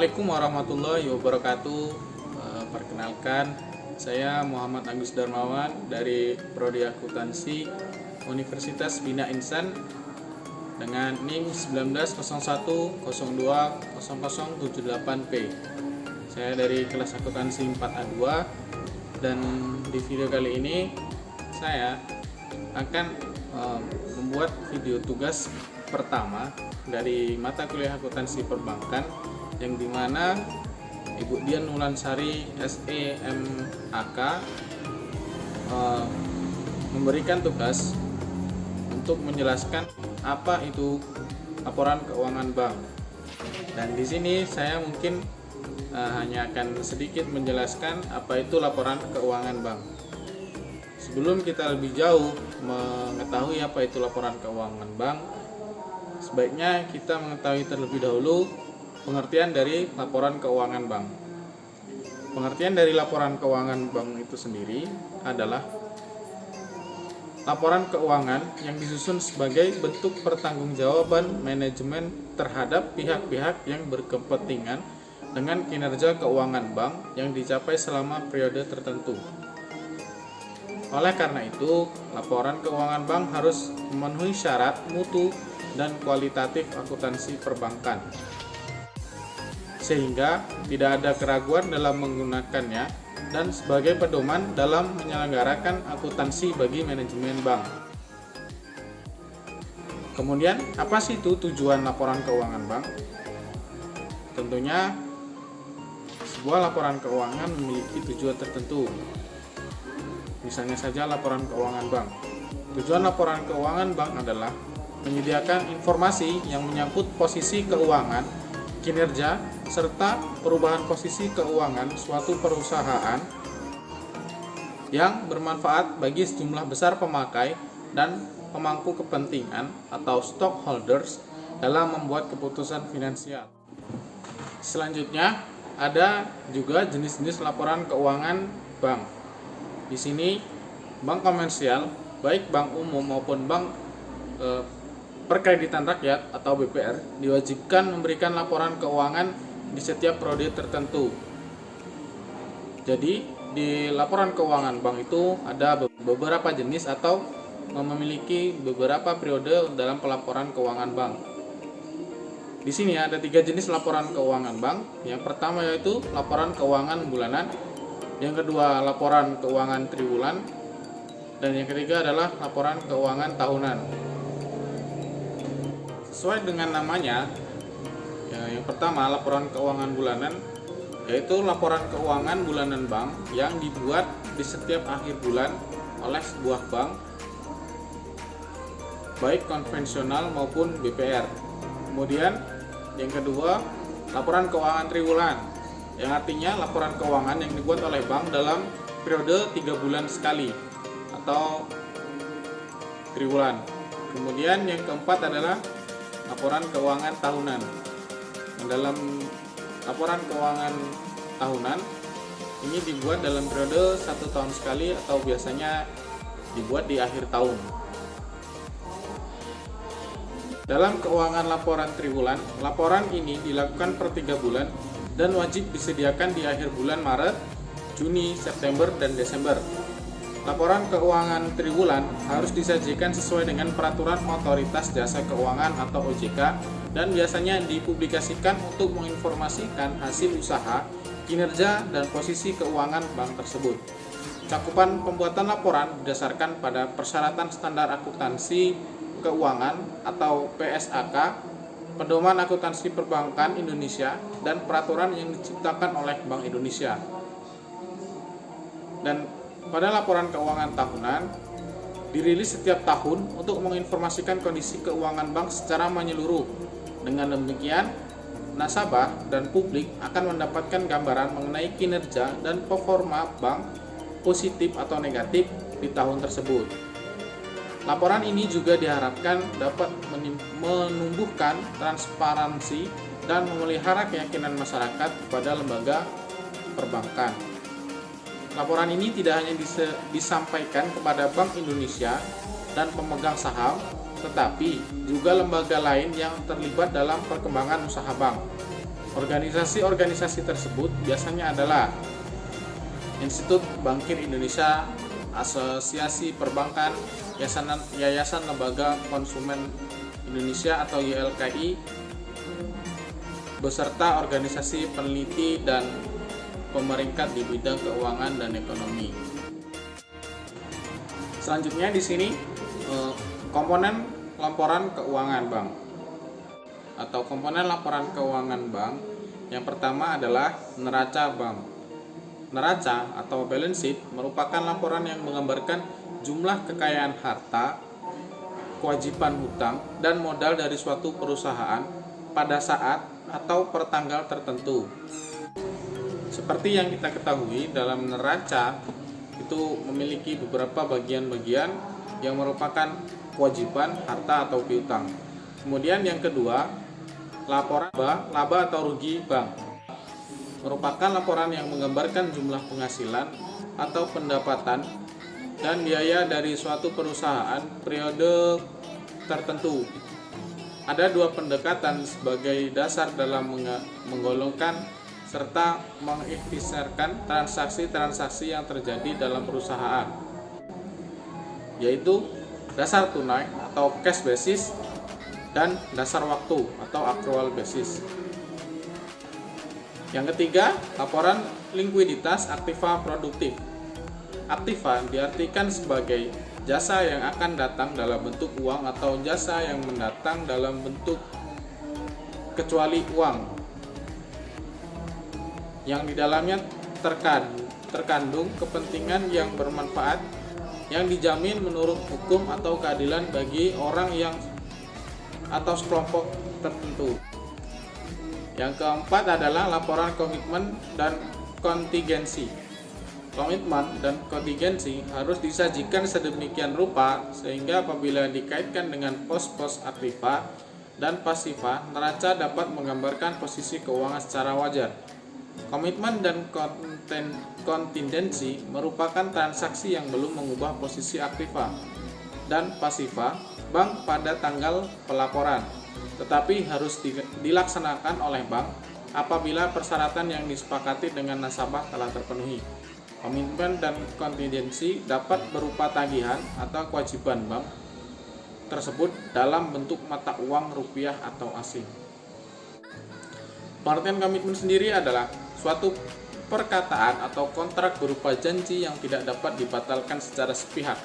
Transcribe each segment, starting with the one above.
Assalamualaikum warahmatullahi wabarakatuh. Perkenalkan, saya Muhammad Agus Darmawan dari Prodi Akuntansi Universitas Bina Insan dengan NIM 1901020078P. Saya dari kelas akuntansi 4A2 dan di video kali ini saya akan membuat video tugas pertama dari mata kuliah akuntansi perbankan yang dimana Ibu Dian Nulansari SEMAK memberikan tugas untuk menjelaskan apa itu laporan keuangan bank. Dan di sini saya mungkin hanya akan sedikit menjelaskan apa itu laporan keuangan bank. Sebelum kita lebih jauh mengetahui apa itu laporan keuangan bank, sebaiknya kita mengetahui terlebih dahulu pengertian dari laporan keuangan bank. Pengertian dari laporan keuangan bank itu sendiri adalah laporan keuangan yang disusun sebagai bentuk pertanggungjawaban manajemen terhadap pihak-pihak yang berkepentingan dengan kinerja keuangan bank yang dicapai selama periode tertentu. Oleh karena itu, laporan keuangan bank harus memenuhi syarat mutu dan kualitatif akuntansi perbankan, sehingga tidak ada keraguan dalam menggunakannya dan sebagai pedoman dalam menyelenggarakan akuntansi bagi manajemen bank. Kemudian, apa sih itu tujuan laporan keuangan bank? Tentunya, sebuah laporan keuangan memiliki tujuan tertentu. Misalnya saja laporan keuangan bank. Tujuan laporan keuangan bank adalah menyediakan informasi yang menyangkut posisi keuangan, kinerja, serta perubahan posisi keuangan suatu perusahaan yang bermanfaat bagi sejumlah besar pemakai dan pemangku kepentingan atau stockholders dalam membuat keputusan finansial. Selanjutnya, ada juga jenis-jenis laporan keuangan bank. Di sini, bank komersial, baik bank umum maupun bank perkreditan rakyat atau BPR, diwajibkan memberikan laporan keuangan di setiap periode tertentu. Jadi, di laporan keuangan bank itu ada beberapa jenis atau memiliki beberapa periode dalam pelaporan keuangan bank. Di sini ada 3 jenis laporan keuangan bank. Yang pertama yaitu laporan keuangan bulanan, yang kedua laporan keuangan triwulan, dan yang ketiga adalah laporan keuangan tahunan. Sesuai dengan namanya, yang pertama laporan keuangan bulanan, yaitu laporan keuangan bulanan bank yang dibuat di setiap akhir bulan oleh sebuah bank, baik konvensional maupun BPR. Kemudian yang kedua, laporan keuangan triwulan, yang artinya laporan keuangan yang dibuat oleh bank dalam periode 3 bulan sekali atau triwulan. Kemudian yang keempat adalah laporan keuangan tahunan. Dalam laporan keuangan tahunan ini dibuat dalam periode 1 tahun sekali atau biasanya dibuat di akhir tahun. Dalam keuangan laporan triwulan, laporan ini dilakukan per 3 bulan dan wajib disediakan di akhir bulan Maret, Juni, September, dan Desember. Laporan keuangan triwulan harus disajikan sesuai dengan peraturan Otoritas Jasa Keuangan atau OJK dan biasanya dipublikasikan untuk menginformasikan hasil usaha, kinerja, dan posisi keuangan bank tersebut. Cakupan pembuatan laporan didasarkan pada persyaratan standar akuntansi keuangan atau PSAK, Pedoman Akuntansi Perbankan Indonesia, dan peraturan yang diciptakan oleh Bank Indonesia. Dan pada laporan keuangan tahunan dirilis setiap tahun untuk menginformasikan kondisi keuangan bank secara menyeluruh. Dengan demikian, nasabah dan publik akan mendapatkan gambaran mengenai kinerja dan performa bank positif atau negatif di tahun tersebut. Laporan ini juga diharapkan dapat menumbuhkan transparansi dan memelihara keyakinan masyarakat kepada lembaga perbankan. Laporan ini tidak hanya disampaikan kepada Bank Indonesia dan pemegang saham, tetapi juga lembaga lain yang terlibat dalam perkembangan usaha bank. Organisasi-organisasi tersebut biasanya adalah Institut Bankir Indonesia, Asosiasi Perbankan, Yayasan Lembaga Konsumen Indonesia atau YLKI, beserta organisasi peneliti dan pemeringkat di bidang keuangan dan ekonomi. Selanjutnya di sini komponen laporan keuangan bank atau komponen laporan keuangan bank. Yang pertama adalah neraca bank. Neraca atau balance sheet merupakan laporan yang menggambarkan jumlah kekayaan harta, kewajiban hutang, dan modal dari suatu perusahaan pada saat atau per tanggal tertentu. Seperti yang kita ketahui, dalam neraca itu memiliki beberapa bagian-bagian yang merupakan kewajiban harta atau piutang. Kemudian yang kedua, laporan laba atau rugi bank merupakan laporan yang menggambarkan jumlah penghasilan atau pendapatan dan biaya dari suatu perusahaan periode tertentu. Ada dua pendekatan sebagai dasar dalam menggolongkan serta mengikhtisarkan transaksi-transaksi yang terjadi dalam perusahaan, yaitu dasar tunai atau cash basis dan dasar waktu atau accrual basis. Yang ketiga, laporan likuiditas aktiva produktif. Aktiva diartikan sebagai jasa yang akan datang dalam bentuk uang atau jasa yang mendatang dalam bentuk kecuali uang, yang di dalamnya terkandung kepentingan yang bermanfaat yang dijamin menurut hukum atau keadilan bagi orang yang atau sekelompok tertentu. Yang keempat adalah laporan komitmen dan kontingensi. Komitmen dan kontingensi harus disajikan sedemikian rupa sehingga apabila dikaitkan dengan pos-pos aktiva dan pasiva, neraca dapat menggambarkan posisi keuangan secara wajar. Komitmen dan kontingensi merupakan transaksi yang belum mengubah posisi aktiva dan pasiva bank pada tanggal pelaporan, tetapi harus dilaksanakan oleh bank apabila persyaratan yang disepakati dengan nasabah telah terpenuhi. Komitmen dan kontingensi dapat berupa tagihan atau kewajiban bank tersebut dalam bentuk mata uang rupiah atau asing. Pengertian komitmen sendiri adalah suatu perkataan atau kontrak berupa janji yang tidak dapat dibatalkan secara sepihak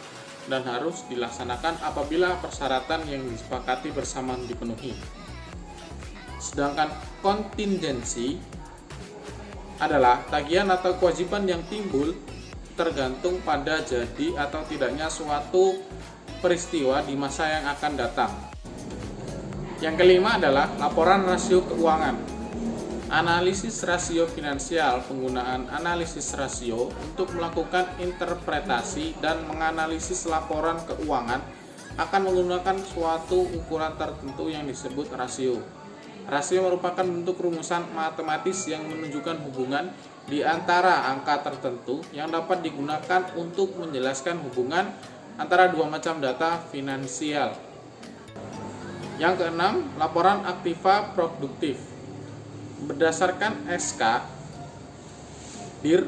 dan harus dilaksanakan apabila persyaratan yang disepakati bersama dipenuhi. Sedangkan kontingensi adalah tagihan atau kewajiban yang timbul tergantung pada jadi atau tidaknya suatu peristiwa di masa yang akan datang. Yang kelima adalah laporan rasio keuangan. Analisis rasio finansial. Penggunaan analisis rasio untuk melakukan interpretasi dan menganalisis laporan keuangan akan menggunakan suatu ukuran tertentu yang disebut rasio. Rasio merupakan bentuk rumusan matematis yang menunjukkan hubungan di antara angka tertentu yang dapat digunakan untuk menjelaskan hubungan antara dua macam data finansial. Yang keenam, laporan aktiva produktif. Berdasarkan SK Dir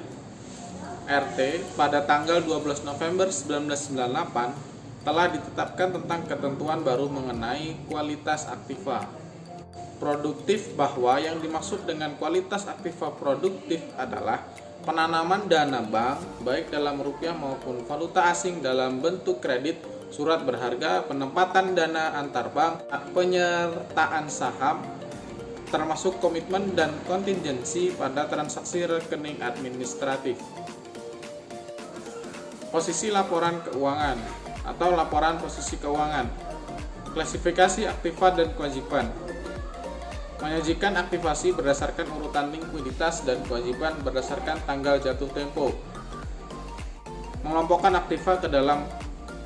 RT pada tanggal 12 November 1998 telah ditetapkan tentang ketentuan baru mengenai kualitas aktiva produktif, bahwa yang dimaksud dengan kualitas aktiva produktif adalah penanaman dana bank baik dalam rupiah maupun valuta asing dalam bentuk kredit, surat berharga, penempatan dana antar bank, penyertaan saham, termasuk komitmen dan kontingensi pada transaksi rekening administratif. Posisi laporan keuangan atau laporan posisi keuangan. Klasifikasi aktiva dan kewajiban. Menyajikan aktivasi berdasarkan urutan likuiditas dan kewajiban berdasarkan tanggal jatuh tempo. Mengelompokkan aktiva ke dalam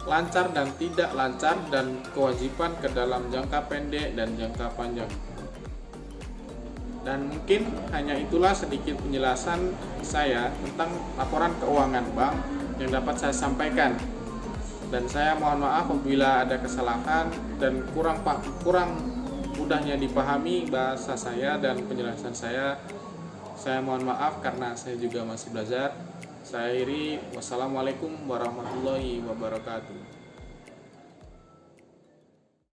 lancar dan tidak lancar dan kewajiban ke dalam jangka pendek dan jangka panjang. Dan mungkin hanya itulah sedikit penjelasan saya tentang laporan keuangan bank yang dapat saya sampaikan. Dan saya mohon maaf apabila ada kesalahan dan kurang mudahnya dipahami bahasa saya dan penjelasan saya. Saya mohon maaf karena saya juga masih belajar. Saya akhiri, wassalamualaikum warahmatullahi wabarakatuh.